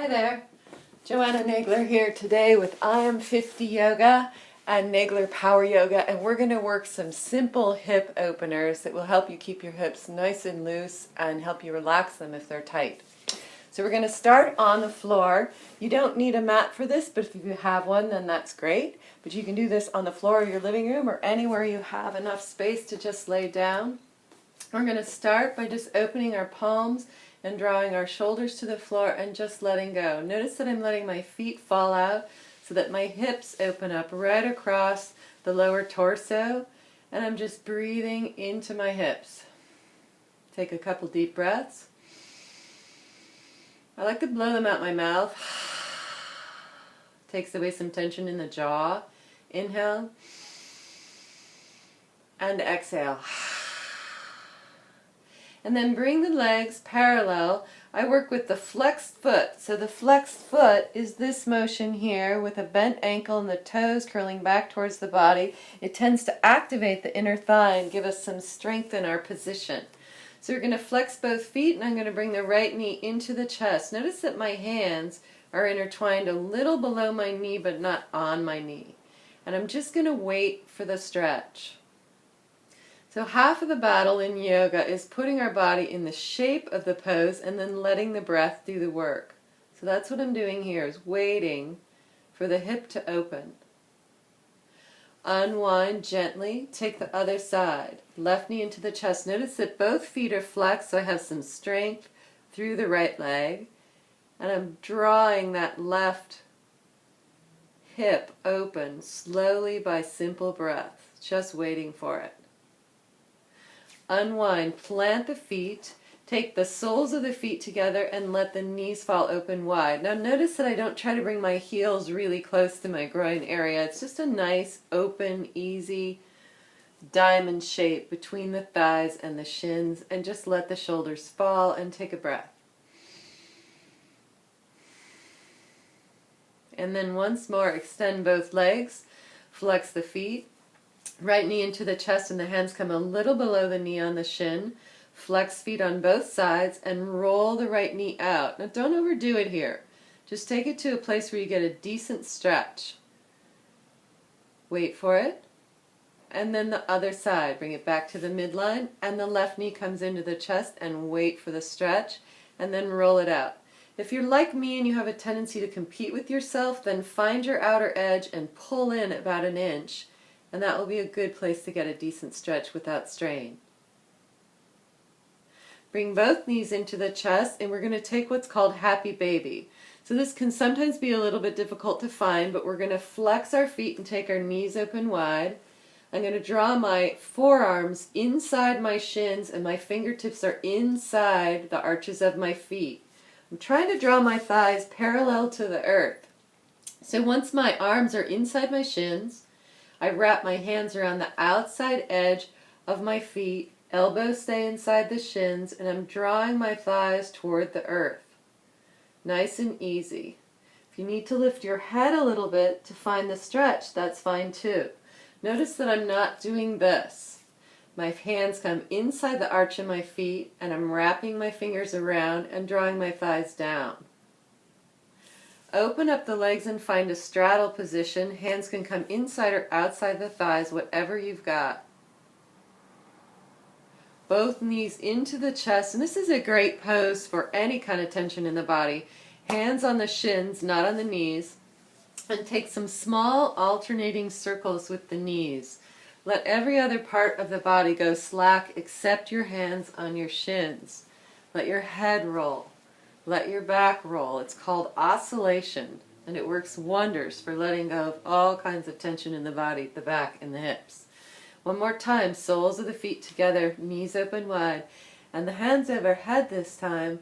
Hi there, Joanna Nagler here today with I Am 50 Yoga and Nagler Power Yoga, and we're going to work some simple hip openers that will help you keep your hips nice and loose and help you relax them if they're tight. So we're going to start on the floor. You don't need a mat for this, but if you have one then that's great. But you can do this on the floor of your living room or anywhere you have enough space to just lay down. We're going to start by just opening our palms and drawing our shoulders to the floor and just letting go. Notice that I'm letting my feet fall out so that my hips open up right across the lower torso, and I'm just breathing into my hips. Take a couple deep breaths. I like to blow them out my mouth. Takes away some tension in the jaw. Inhale and exhale. And then bring the legs parallel. I work with the flexed foot. So the flexed foot is this motion here with a bent ankle and the toes curling back towards the body. It tends to activate the inner thigh and give us some strength in our position. So we're going to flex both feet, and I'm going to bring the right knee into the chest. Notice that my hands are intertwined a little below my knee but not on my knee. And I'm just going to wait for the stretch. So half of the battle in yoga is putting our body in the shape of the pose and then letting the breath do the work. So that's what I'm doing here, is waiting for the hip to open. Unwind gently, take the other side. Left knee into the chest. Notice that both feet are flexed, so I have some strength through the right leg. And I'm drawing that left hip open slowly by simple breath, just waiting for it. Unwind, plant the feet, take the soles of the feet together and let the knees fall open wide. Now notice that I don't try to bring my heels really close to my groin area. It's just a nice, open, easy diamond shape between the thighs and the shins, and just let the shoulders fall and take a breath. And then once more, extend both legs, flex the feet. Right knee into the chest and the hands come a little below the knee on the shin. Flex feet on both sides and roll the right knee out. Now don't overdo it here. Just take it to a place where you get a decent stretch. Wait for it. And then the other side. Bring it back to the midline and the left knee comes into the chest and wait for the stretch and then roll it out. If you're like me and you have a tendency to compete with yourself, then find your outer edge and pull in about an inch. And that will be a good place to get a decent stretch without strain. Bring both knees into the chest, and we're going to take what's called happy baby. So this can sometimes be a little bit difficult to find, but we're going to flex our feet and take our knees open wide. I'm going to draw my forearms inside my shins, and my fingertips are inside the arches of my feet. I'm trying to draw my thighs parallel to the earth. So once my arms are inside my shins, I wrap my hands around the outside edge of my feet, elbows stay inside the shins, and I'm drawing my thighs toward the earth. Nice and easy. If you need to lift your head a little bit to find the stretch, that's fine too. Notice that I'm not doing this. My hands come inside the arch of my feet, and I'm wrapping my fingers around and drawing my thighs down. Open up the legs and find a straddle position. Hands can come inside or outside the thighs, whatever you've got. Both knees into the chest, and this is a great pose for any kind of tension in the body. Hands on the shins, not on the knees, and take some small alternating circles with the knees. Let every other part of the body go slack except your hands on your shins. Let your head roll. Let your back roll. It's called oscillation, and it works wonders for letting go of all kinds of tension in the body, the back and the hips. One more time, soles of the feet together, knees open wide, and the hands overhead this time.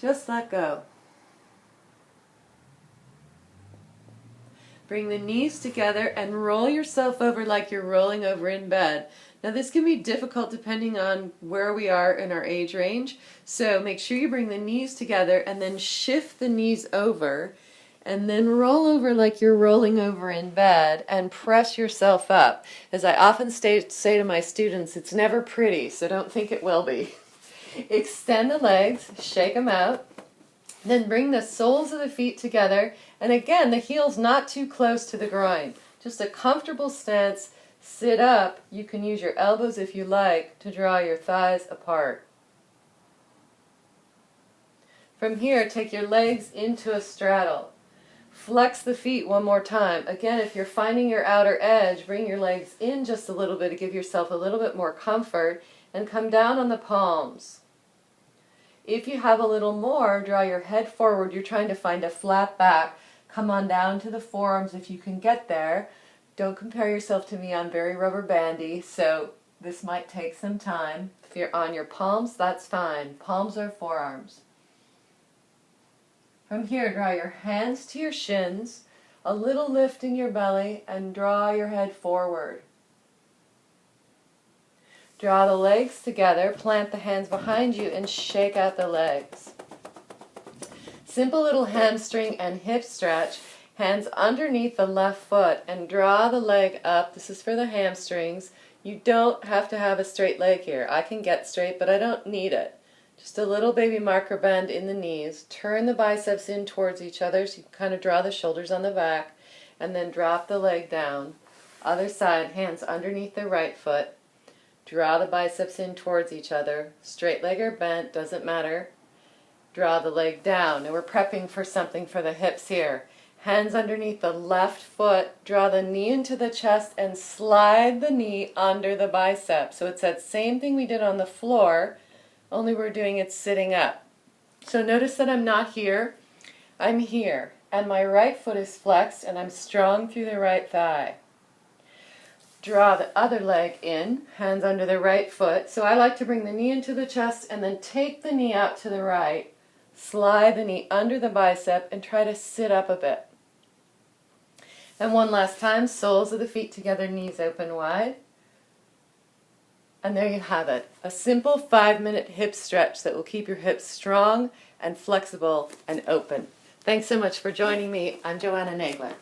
Just let go. Bring the knees together and roll yourself over like you're rolling over in bed. Now this can be difficult depending on where we are in our age range, so make sure you bring the knees together and then shift the knees over and then roll over like you're rolling over in bed and press yourself up. As I often say to my students, it's never pretty, so don't think it will be. Extend the legs, shake them out, Then bring the soles of the feet together, and again, the heel's not too close to the groin. Just a comfortable stance. Sit up. You can use your elbows if you like to draw your thighs apart. From here, take your legs into a straddle. Flex the feet one more time. Again, if you're finding your outer edge, bring your legs in just a little bit to give yourself a little bit more comfort, and come down on the palms. If you have a little more, draw your head forward. You're trying to find a flat back. Come on down to the forearms if you can get there. Don't compare yourself to me. I'm very rubber bandy, so this might take some time. If you're on your palms, that's fine. Palms or forearms. From here, draw your hands to your shins, a little lift in your belly, and draw your head forward. Draw the legs together, plant the hands behind you, and shake out the legs. Simple little hamstring and hip stretch. Hands underneath the left foot, and draw the leg up. This is for the hamstrings. You don't have to have a straight leg here. I can get straight, but I don't need it. Just a little baby marker bend in the knees. Turn the biceps in towards each other so you can kind of draw the shoulders on the back, and then drop the leg down. Other side, hands underneath the right foot. Draw the biceps in towards each other. Straight leg or bent, doesn't matter. Draw the leg down. And we're prepping for something for the hips here. Hands underneath the left foot. Draw the knee into the chest and slide the knee under the bicep. So it's that same thing we did on the floor, only we're doing it sitting up. So notice that I'm not here, I'm here. And my right foot is flexed and I'm strong through the right thigh. Draw the other leg in, hands under the right foot. So I like to bring the knee into the chest and then take the knee out to the right. Slide the knee under the bicep and try to sit up a bit. And one last time, soles of the feet together, knees open wide. And there you have it, a simple 5-minute hip stretch that will keep your hips strong and flexible and open. Thanks so much for joining me. I'm Joanna Nagler.